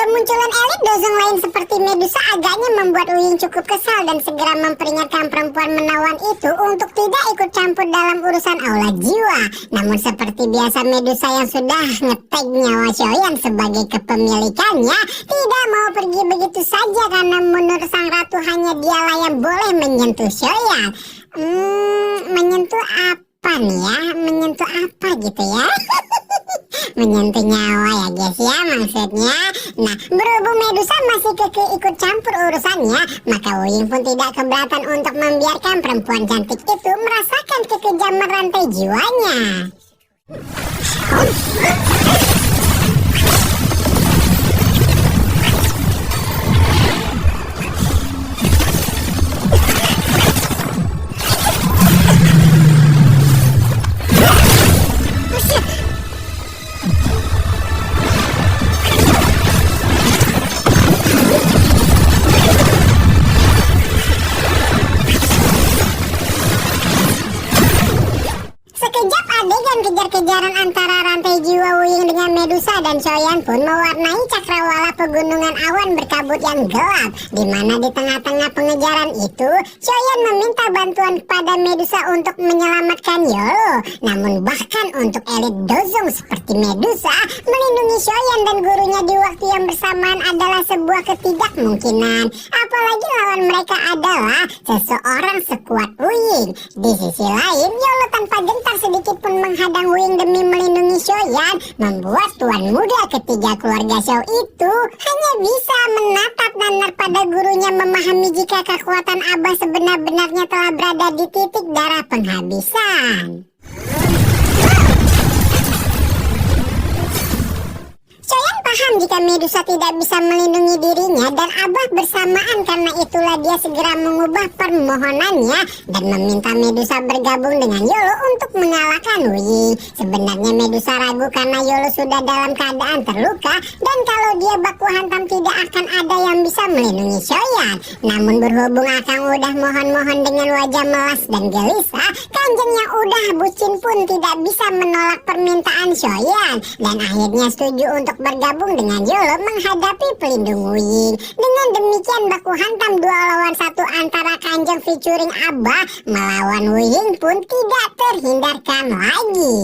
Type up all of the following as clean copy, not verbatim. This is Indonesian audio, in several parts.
Kemunculan elit dozong lain seperti Medusa agaknya membuat Wuying cukup kesal dan segera memperingatkan perempuan menawan itu untuk tidak ikut campur dalam urusan aula jiwa. Namun seperti biasa Medusa yang sudah ngetag nyawa Shoyan sebagai kepemilikannya tidak mau pergi begitu saja karena menurut sang ratu hanya dialah yang boleh menyentuh Shoyan. Menyentuh apa nih ya? Menyentuh apa gitu ya? Menyentuh nyawa ya guys ya maksudnya. Nah, berhubung Medusa masih kekeh ikut campur urusannya, maka Wuying pun tidak keberatan untuk membiarkan perempuan cantik itu merasakan kekejaman rantai jiwanya. Sekejap adegan kejar-kejaran antara rantai jiwa Wuying dengan Medusa dan Shoyan pun mewarnai cakrawala pegunungan awan berkabut yang gelap, di mana di tengah-tengah pengejaran itu Shoyan meminta bantuan kepada Medusa untuk menyelamatkan Yolo. Namun bahkan untuk elit dozong seperti Medusa, melindungi Shoyan dan gurunya di waktu yang bersamaan adalah sebuah ketidakmungkinan. Apalagi lawan mereka adalah seseorang sekuat Wuying. Di sisi lain, Yolo tanpa gentar sedikit pun menghadang Wuying demi melindungi Shoyan, membuat tuan muda ketiga keluarga Shou itu hanya bisa menatap nanar pada gurunya, memahami jika kekuatan Abah sebenar-benarnya telah berada di titik darah penghabisan. Shoyan paham jika Medusa tidak bisa melindungi dirinya dan Abah bersamaan, karena itulah dia segera mengubah permohonannya dan meminta Medusa bergabung dengan Yolo untuk mengalahkan Wuying. Sebenarnya Medusa ragu karena Yolo sudah dalam keadaan terluka dan kalau dia baku hantam tidak akan ada yang bisa melindungi Shoyan. Namun berhubung Akang udah mohon-mohon dengan wajah melas dan gelisah, Kanjeng yang udah bucin pun tidak bisa menolak permintaan Shoyan dan akhirnya setuju untuk bergabung dengan Yolo menghadapi pelindung Wuying. Dengan demikian baku hantam 2 lawan 1 antara Kanjeng featuring Abah melawan Wuying pun tidak terhindarkan lagi.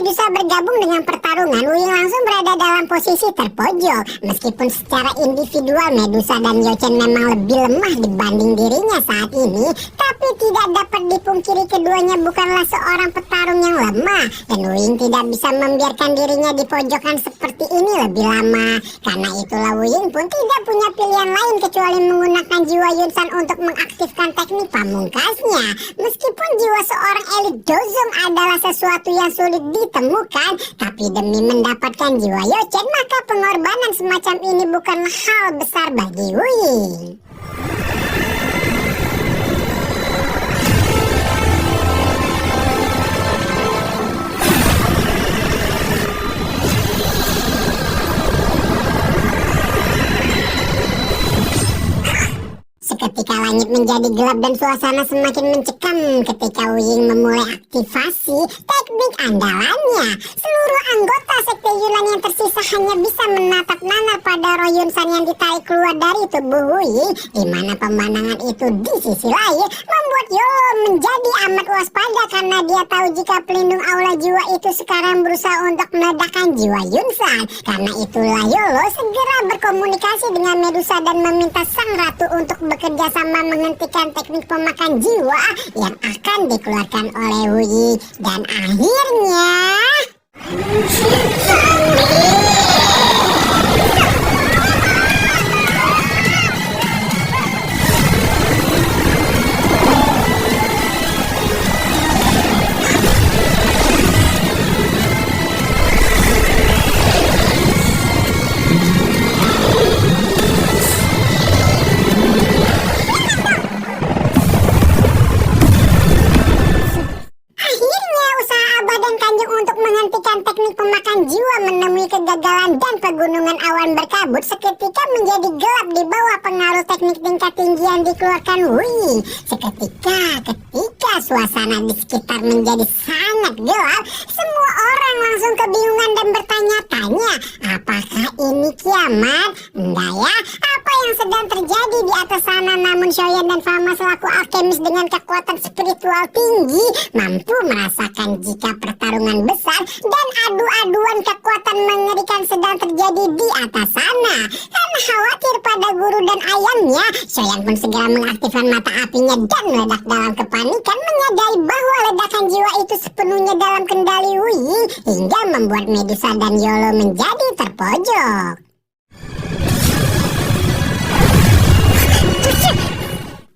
Medusa bergabung dengan pertarungan, Wuying langsung berada dalam posisi terpojok. Meskipun secara individual Medusa dan Yochen memang lebih lemah dibanding dirinya saat ini, tapi tidak dapat dipungkiri keduanya bukanlah seorang petarung yang lemah. Dan Wuying tidak bisa membiarkan dirinya di pojokan seperti ini lebih lama. Karena itulah Wuying pun tidak punya pilihan lain kecuali menggunakan jiwa Yunsan untuk mengaktifkan teknik pamungkasnya. Meskipun jiwa seorang elit dozong adalah sesuatu yang sulit ditemukan, tapi demi mendapatkan jiwa Yochen maka pengorbanan semacam ini bukanlah hal besar bagi Wuying. Ketika langit menjadi gelap dan suasana semakin mencekam ketika Wuying memulai aktivasi teknik andalannya. Seluruh anggota sekte Yunan yang tersisa hanya bisa menatap nanar pada roh Yunsan yang ditarik keluar dari tubuh Wuying, di mana pemandangan itu di sisi lain membuat Yolo menjadi amat waspada karena dia tahu jika pelindung aula jiwa itu sekarang berusaha untuk meledakkan jiwa Yunsan. Karena itulah Yolo segera berkomunikasi dengan Medusa dan meminta sang ratu untuk bekerja sama menghentikan teknik pemakan jiwa yang akan dikeluarkan oleh Wuying. Dan akhirnya kabut seketika menjadi gelap di bawah pengaruh teknik tingkat tinggi yang dikeluarkan Wuying. Ketika suasana di sekitar menjadi sangat gelap, semua orang langsung kebingungan dan bertanya-tanya, apakah ini kiamat? Enggak ya, apa yang sedang terjadi di atas sana? Namun Shoyan dan Fama selaku alkemis dengan kekuatan spiritual tinggi mampu merasakan jika pertarungan besar dan adu-aduan kekuatan mengerikan sedang terjadi di atas sana. Karena khawatir pada guru dan ayamnya, Shoyan pun segera mengaktifkan mata apinya dan meledak dalam kepanikan, menyadari bahwa ledakan jiwa itu sepenuhnya dalam kendali Wuying hingga membuat Medusa dan Yolo menjadi terpojok.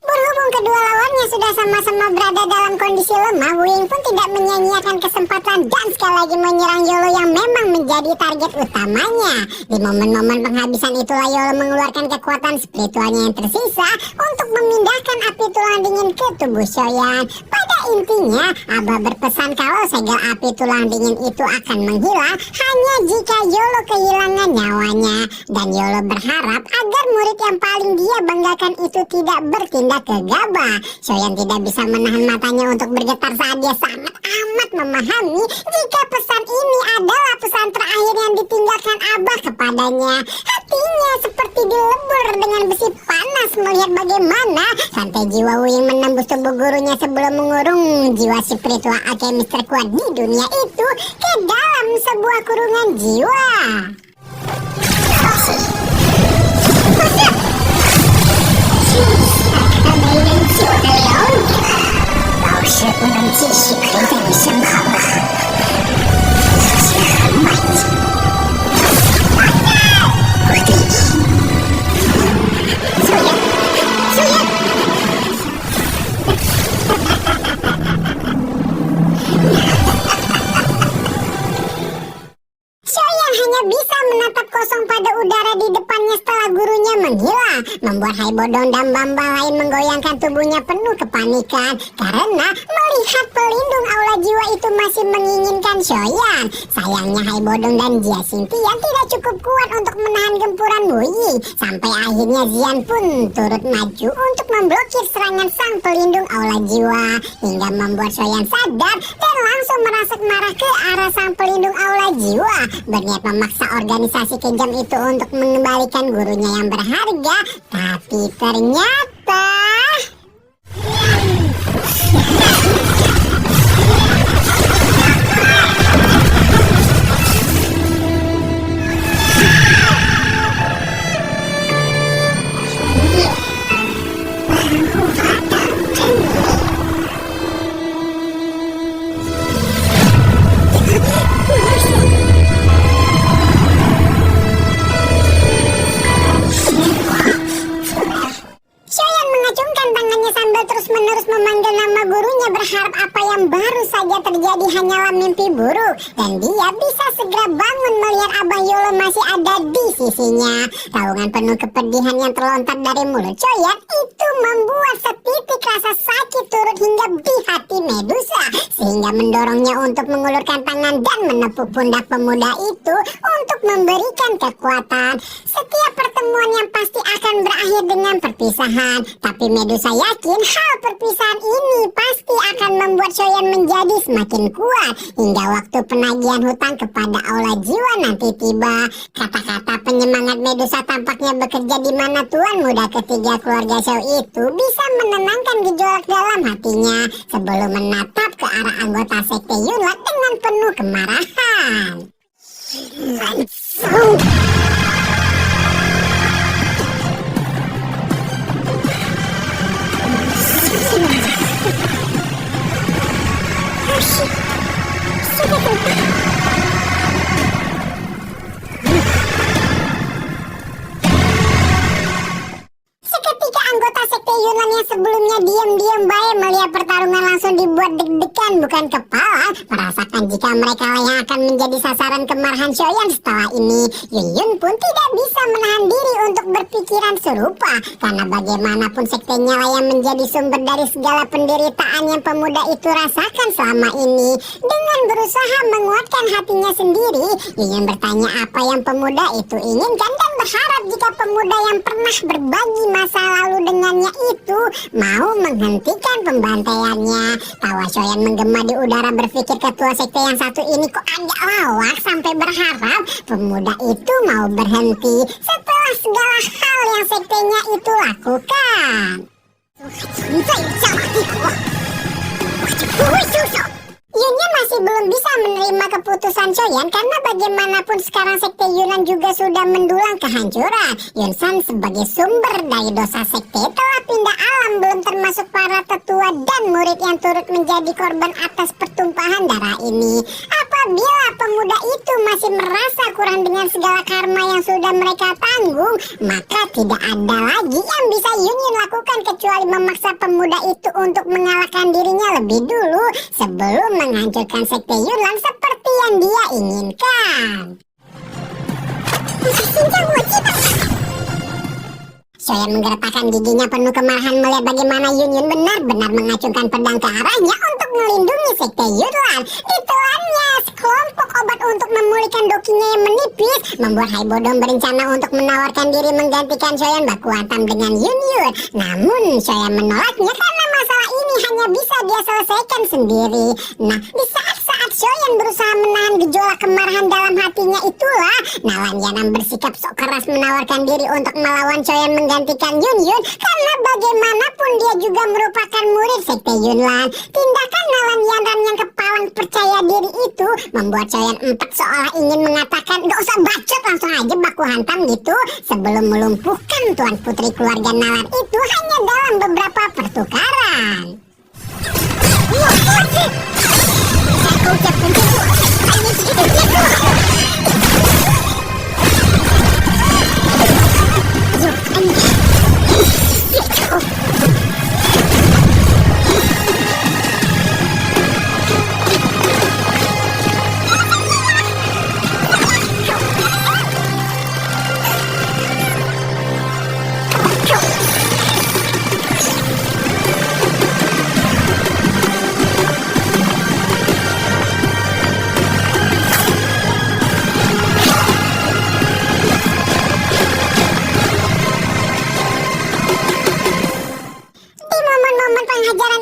Berhubung kedua lawannya sudah sama-sama berada dalam kondisi lemah, Wuying pun tidak menyia-nyiakan kesempatan dan sekali lagi menyerang Yolo yang memang menjadi target utamanya. Di momen-momen penghabisan itulah Yolo mengeluarkan kekuatan spiritualnya yang tersisa untuk memindahkan api tulang dingin ke tubuh Shoyan. Pada intinya, Abah berpesan kalau segel api tulang dingin itu akan menghilang hanya jika Yolo kehilangan nyawanya. Dan Yolo berharap agar murid yang paling dia banggakan itu tidak bertindak gegabah. Shoyan tidak bisa menahan matanya untuk bergetar saat dia sangat amat memahami jika pesan ini adalah pesan terakhir yang ditinggalkan Abah kepadanya. Hatinya seperti dilebur dengan besi panas melihat bagaimana rantai jiwa Wuying menembus tubuh gurunya sebelum mengurung jiwa spiritual alkemis terkuat di dunia itu ke dalam sebuah kurungan jiwa. Bisa menatap kosong pada udara di depannya setelah gurunya menghilang, membuat Haibodong dan Bamba lain menggoyangkan tubuhnya penuh kepanikan karena melihat pelindung aula jiwa itu masih menginginkan Shoyan. Sayangnya Haibodong dan Jia Xingtian tidak cukup kuat untuk menahan gempuran Wuying, sampai akhirnya Xian pun turut maju untuk memblokir serangan sang pelindung aula jiwa hingga membuat Shoyan sadar dan langsung merasuk marah ke arah sang pelindung aula jiwa, berniat memaksa organisasi kejam itu untuk mengembalikan gurunya yang berharga. Tapi ternyata terus-menerus memanggil nama gurunya, berharap apa yang baru saja terjadi hanyalah mimpi buruk dan dia bisa segera bangun melihat Abah Yolo masih ada di sisinya. Raungan penuh kepedihan yang terlontar dari mulut Shoyan itu membuat setitik rasa sakit turut hingga di hati Medusa, sehingga mendorongnya untuk mengulurkan tangan dan menepuk pundak pemuda itu untuk memberikan kekuatan. Setiap pertemuan yang pasti akan berakhir dengan perpisahan, tapi Medusa yakin hal perpisahan ini pasti akan membuat Shoyan menjadi semakin kuat hingga waktu penagihan hutang kepada aula jiwa nanti tiba. Kata-kata penyemangat Medusa tampaknya bekerja di mana tuan muda ketiga keluarga Shou itu bisa menenangkan gejolak dalam hatinya sebelum menatap ke arah anggota sekte Yunlat dengan penuh kemarahan. Langsung seketika anggota sekte Yunan yang sebelumnya diam-diam baik melihat pertarungan langsung dibuat deg-degan bukan kepala, merasakan jika mereka yang akan menjadi sasaran kemarahan Shoyan setelah ini. Yun pun tidak bisa menahan diri untuk berpikiran serupa, karena bagaimanapun sektenya lah yang menjadi sumber dari segala penderitaan yang pemuda itu rasakan selama ini. Dengan berusaha menguatkan hatinya sendiri, Yun bertanya apa yang pemuda itu inginkan dan berharap jika pemuda yang pernah berbagi masa lalu dengannya itu mau menghentikan pembantaiannya. Tawa Shoyan menggema di udara, berpikir ketua sekte yang satu ini kok agak lawak sampai berharap pemuda itu mau berhenti setelah segala hal yang sektenya itu lakukan. Yunyun masih belum bisa menerima keputusan Shoyan karena bagaimanapun sekarang sekte Yunan juga sudah mendulang kehancuran. Yunsan sebagai sumber dari dosa sekte telah pindah alam, belum termasuk para tetua dan murid yang turut menjadi korban atas pertumpahan darah ini. Apabila pemuda itu masih merasa kurang dengan segala karma yang sudah mereka tanggung, maka tidak ada lagi yang bisa Yunyun lakukan kecuali memaksa pemuda itu untuk mengalahkan dirinya lebih dulu sebelum menghancurkan sekte Yunan seperti yang dia inginkan. Shoyan menggeretakkan giginya penuh kemarahan melihat bagaimana Yunyun benar-benar mengacungkan pedang ke arahnya untuk melindungi sekte Yunan. Ditelannya sekelompok obat untuk memulihkan dokinya yang menipis, membuat Haibodong berencana untuk menawarkan diri menggantikan Shoyan baku hantam dengan Yunyun. Namun Shoyan menolaknya karena masalah ini hanya bisa dia selesaikan sendiri. Nah, di saat-saat Shoyan berusaha menahan gejolak kemarahan dalam hatinya itulah Nalan Yanam bersikap sok keras menawarkan diri untuk melawan Shoyan menggantikan Yunyun karena bagaimanapun dia juga merupakan murid sekte Yunlan. Tindakan Nalan Yanam yang kepalang percaya diri itu membuat Shoyan empat seolah ingin mengatakan gak usah bacot, langsung aja baku hantam gitu sebelum melumpuhkan tuan putri keluarga Nalan itu hanya dalam beberapa pertukaran. Aku ucapkan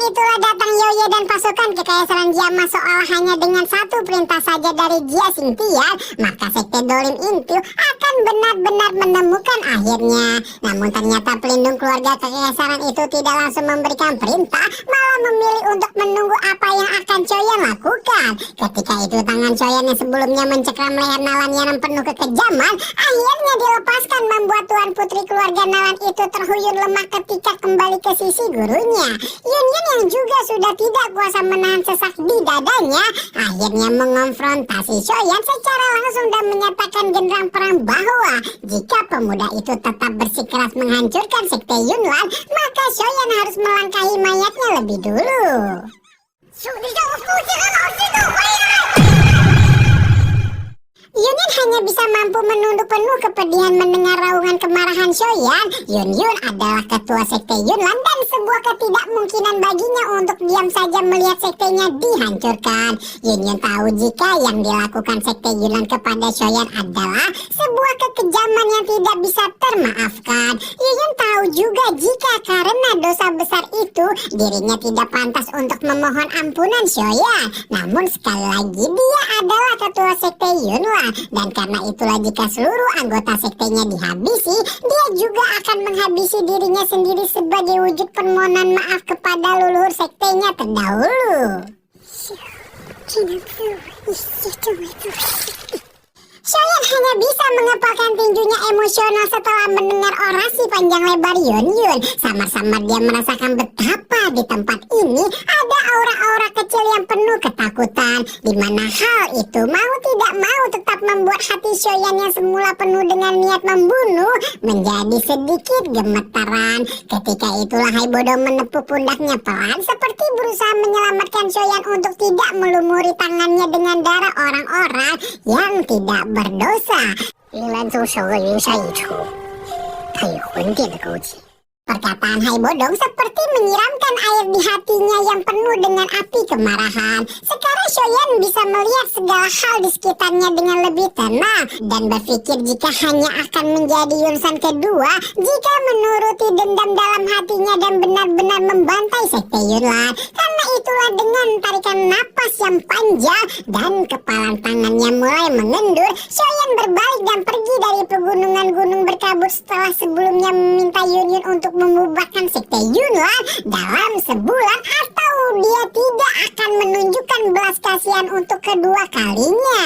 itulah datang Yoye dan pasukan kekaisaran Jia seolah hanya dengan satu perintah saja dari Jia Xingtian, maka sekte Dolim itu akan benar-benar menemukan akhirnya. Namun ternyata pelindung keluarga kekaisaran itu tidak langsung memberikan perintah, malah memilih untuk menunggu apa yang akan Choyan lakukan. Ketika itu tangan Choyan yang sebelumnya mencekram leher Nalan Yanam penuh kekejaman, akhirnya dilepaskan, membuat tuan putri keluarga Nalan itu terhuyung lemah ketika kembali ke sisi gurunya. Yunyun yang juga sudah tidak kuasa menahan sesak di dadanya, akhirnya mengonfrontasi Shoyan secara langsung dan menyatakan genderang perang bahwa jika pemuda itu tetap bersikeras menghancurkan sekte Yunlan, maka Shoyan harus melangkahi mayatnya lebih dulu. Yunyun hanya bisa mampu menunduk penuh kepedihan mendengar raungan kemarahan Shoyan. Yunyun adalah ketua sekte Yunlan dan sebuah ketidakmungkinan baginya untuk diam saja melihat sektenya dihancurkan. Yunyun tahu jika yang dilakukan sekte Yunlan kepada Shoyan adalah sebuah kekejaman yang tidak bisa termaafkan. Yunyun tahu juga jika karena dosa besar itu dirinya tidak pantas untuk memohon ampunan Shoyan. Namun sekali lagi dia adalah ketua sekte Yunlan, dan karena itulah jika seluruh anggota sektenya dihabisi, dia juga akan menghabisi dirinya sendiri sebagai wujud permohonan maaf kepada leluhur sektenya terdahulu. Shoyan hanya bisa mengepalkan tinjunya emosional setelah mendengar orasi panjang lebar Yunyun. Samar-samar dia merasakan betapa di tempat ini ada aura-aura kecil yang penuh ketakutan, di mana hal itu mau tidak mau tetap membuat hati Shoyan yang semula penuh dengan niat membunuh menjadi sedikit gemetaran. Ketika itulah Haibodong menepuk pundaknya pelan seperti berusaha menyelamatkan Shoyan untuk tidak melumuri tangannya dengan darah orang-orang yang tidak berdosa. 云岚宗守恶云山一出，他与魂殿的勾结。Perkataan Hai Bodong seperti menyiramkan air di hatinya yang penuh dengan api kemarahan. Sekarang Shoyan bisa melihat segala hal di sekitarnya dengan lebih tenang dan berpikir jika hanya akan menjadi Yunsan kedua jika menuruti dendam dalam hatinya dan benar-benar membantai Sekte Yunlan. Karena itulah dengan tarikan napas yang panjang dan kepalan tangannya mulai mengendur, Shoyan berbalik dan pergi dari pegunungan gunung berkabut setelah sebelumnya meminta Yun untuk membubarkan Sekte Yunlan dalam sebulan atau dia tidak akan menunjukkan belas kasihan untuk kedua kalinya.